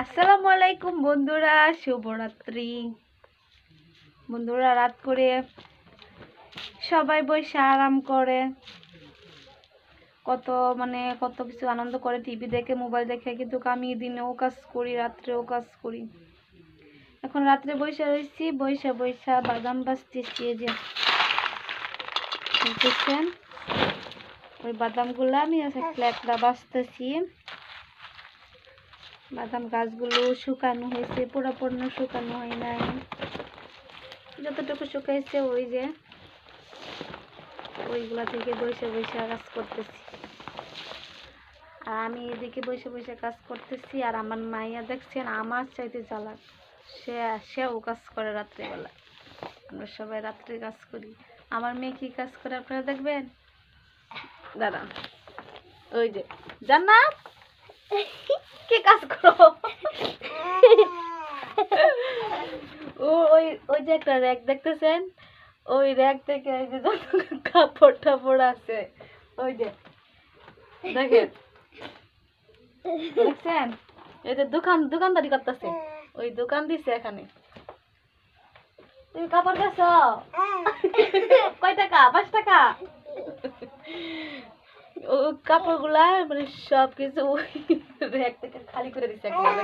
আসসালামু আলাইকুম বন্ধুরা, শুভরাত্রি। বন্ধুরা, রাত করে সবাই বসে আরাম করে কত কিছু আনন্দ করে, টিভি দেখে, মোবাইল দেখে, কিন্তু আমি দিনেও কাজ করি, রাত্রেও কাজ করি। এখন রাত্রে বসে রয়েছি, বসে বাদাম বাছতেছি। এই যে দেখছেন, ওই বাদামগুলো আমি একটা বাছতেছি। বাদাম গাছগুলো শুকানো হয়েছে, পুরোপুরি শুকানো হয় নাই, যতটুকু শুকাইছে ওই যে ওইগুলা থেকে বসে কাজ করতেছি। আর আমি এদিকে বসে কাজ করতেছি। আর আমার মাইয়া দেখছেন আমার চাইতে চালাক, সেও কাজ করে রাত্রিবেলা। আমরা সবাই রাত্রে কাজ করি। আমার মেয়ে কি কাজ করে আপনারা দেখবেন, দাঁড়ান। ওই যে জান্নাত, কি কাজ করো? ওই ওই যে একটা র্যাক দেখতেছেন, ওই র্যাক থেকে এই যে কাপড় টাপড় আছে, ওই যে দেখেন, দেখছেন, এই যে দোকানদারি করতেছে, ওই দোকান দিছে এখানে। তুমি কাপড় বেচো? কয় টাকা? 5 টাকা। ও কাপড়গুলা মানে সবকিছু ওই র্যাক থেকে খালি করে দিছে একেবারে,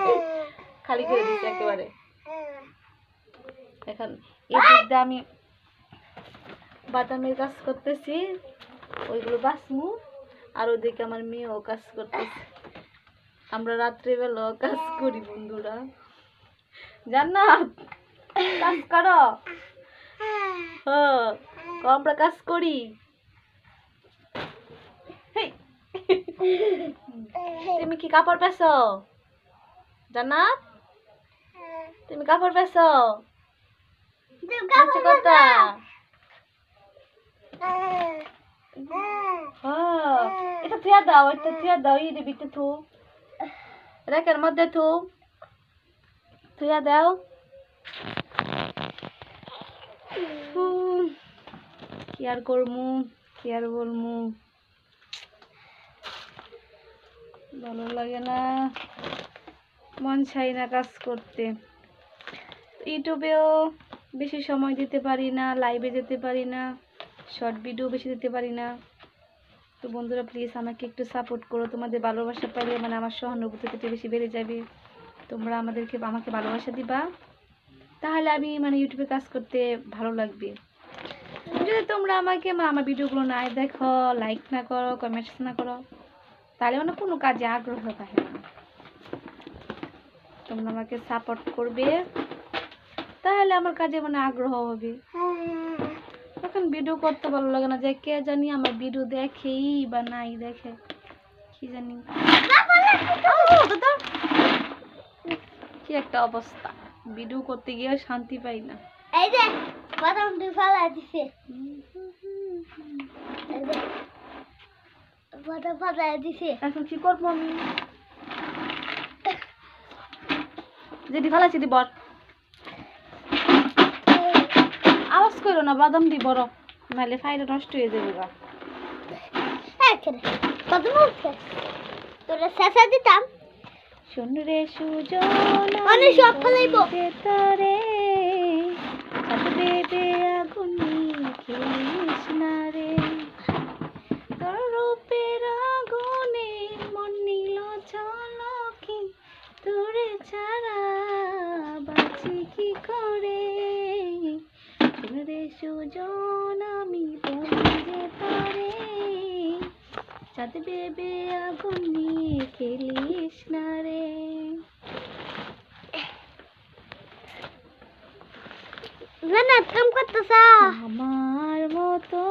খালি করে দিছে একেবারে। এখন এই দিকটা আমি বাদামের কাজ করতেছি, ওইগুলো বাসমু। আর ওইদিকে আমার মেয়েও কাজ করতেছে। আমরা রাত্রিবেলাও কাজ করি বন্ধুরা। জান্নাত, কাজ করো? হ্যাঁ, আমরা কাজ করি। তুমি কি কাপড় বেচো? জান্নাত, তুমি কাপড় বেচো? কথা। এটা থুয়া দাও, এটা থুয়া দাও, এই বিতে থু, রেকের মধ্যে থুয়া দাও। কি আর করমু, কি আর বলমু, ভালো লাগে না, মন চাই না কাজ করতে। ইউটিউবেও বেশি সময় দিতে পারি না, লাইভে যেতে পারি না, শর্ট ভিডিও বেশি দিতে পারি না। তো বন্ধুরা, প্লিজ আমাকে একটু সাপোর্ট করো। তোমাদের ভালোবাসা পাইলে মানে আমার সহানুভূতিটা বেশি বেড়ে যাবে। তোমরা আমাকে ভালোবাসা দিবা, তাহলে আমি মানে ইউটিউবে কাজ করতে ভালো লাগবে। যদি তোমরা আমাকে আমার ভিডিওগুলো না দেখো, লাইক না করো, কমেন্টস না করো, তাহলে মানে কোনো কাজে আগ্রহ থাকে না। তোমরা আমাকে সাপোর্ট করবে, তাহলে আমার কাজে মানে আগ্রহ হবে। এখন ভিডিও করতে ভালো লাগে না, যে কে জানি আমার ভিডিও দেখেই বা নাই দেখে, কি জানি কি একটা অবস্থা, ভিডিও করতে গিয়ে শান্তি পাই না। এই যে বাদাম দুই ফালা দিছে, এই যে বাদাম ফালা দিছে। এখন কি করবো আমি? যেটি ফালাইছি দি বর, আওয়াজ করো না, বাদাম দি বড়, নাহলে ফাইলে নষ্ট হয়ে যাবে গা। বাদাম উঠে তোরা শেষা দিতাম। শোন রে সুজন, মানে সব ফেলাইব তোরে বেবে আগুন খেলিস না রে, তোর রূপের আগুনে মন নিল ঝলকি, তোরে ছাড়া বাঁচি কি করে। শোন রে সুজন, আমি বলি যে তোরে, চাঁদ বেবে আগুন নিয়ে খেলিস না রে। না না কাম করতেছ আমার মতো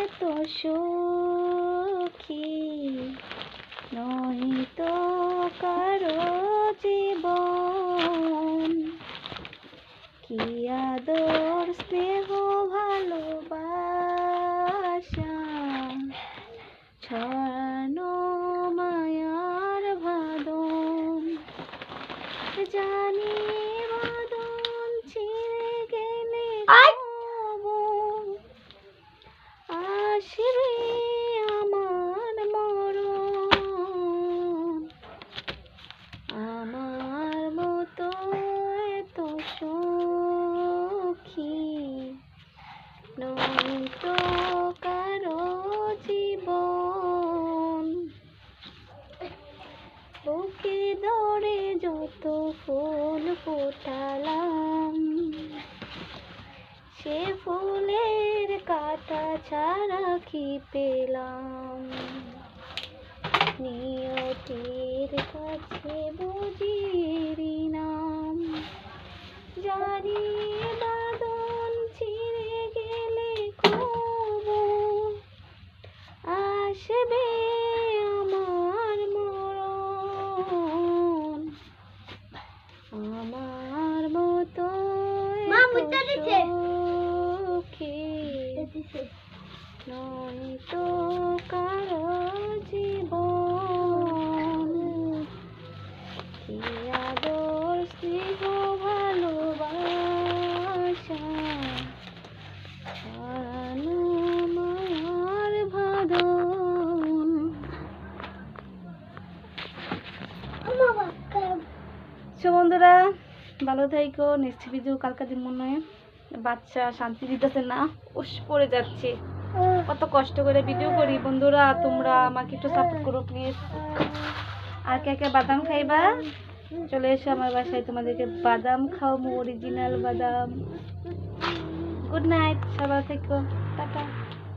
এত সুখী নয় তো কারো জীবন, কি আদর স্নেহ ভালোবাসা ছড়ানো মায়ার বাঁধন, জানি বাঁধন ছিঁড়ে গেলে আসবে আমার মরণ। করে যত ফুল ফোটালাম, সে ফুলের কাটা ছাড়া কি পেলাম। নিয়তির কাছে বুঝি নাম, জানি বাদন ছিঁড়ে গেলে কবু আসবে আমার মরণ। আমার মতো মা, মুইতা দিছে। সুখী নয় তো কারো জীবন, কি আদর স্নেহ ভালোবাসা হারানো মায়ার বাঁধন। সো বন্ধুরা, ভালো থাইকো। নেক্সট ভিডিও কালকে দিন মনে হয়। বাচ্চা শান্তি দিতেছে না, উস পড়ে যাচ্ছে। কত কষ্ট করে ভিডিও করি বন্ধুরা, তোমরা আমাকে একটু সাপোর্ট করো প্লিজ। আর কে কে বাদাম খাইবা চলে এসো আমার বাসায়, তোমাদেরকে বাদাম খাওয়াবো, অরিজিনাল বাদাম। গুড নাইট, সবাই থেকো, টাটা।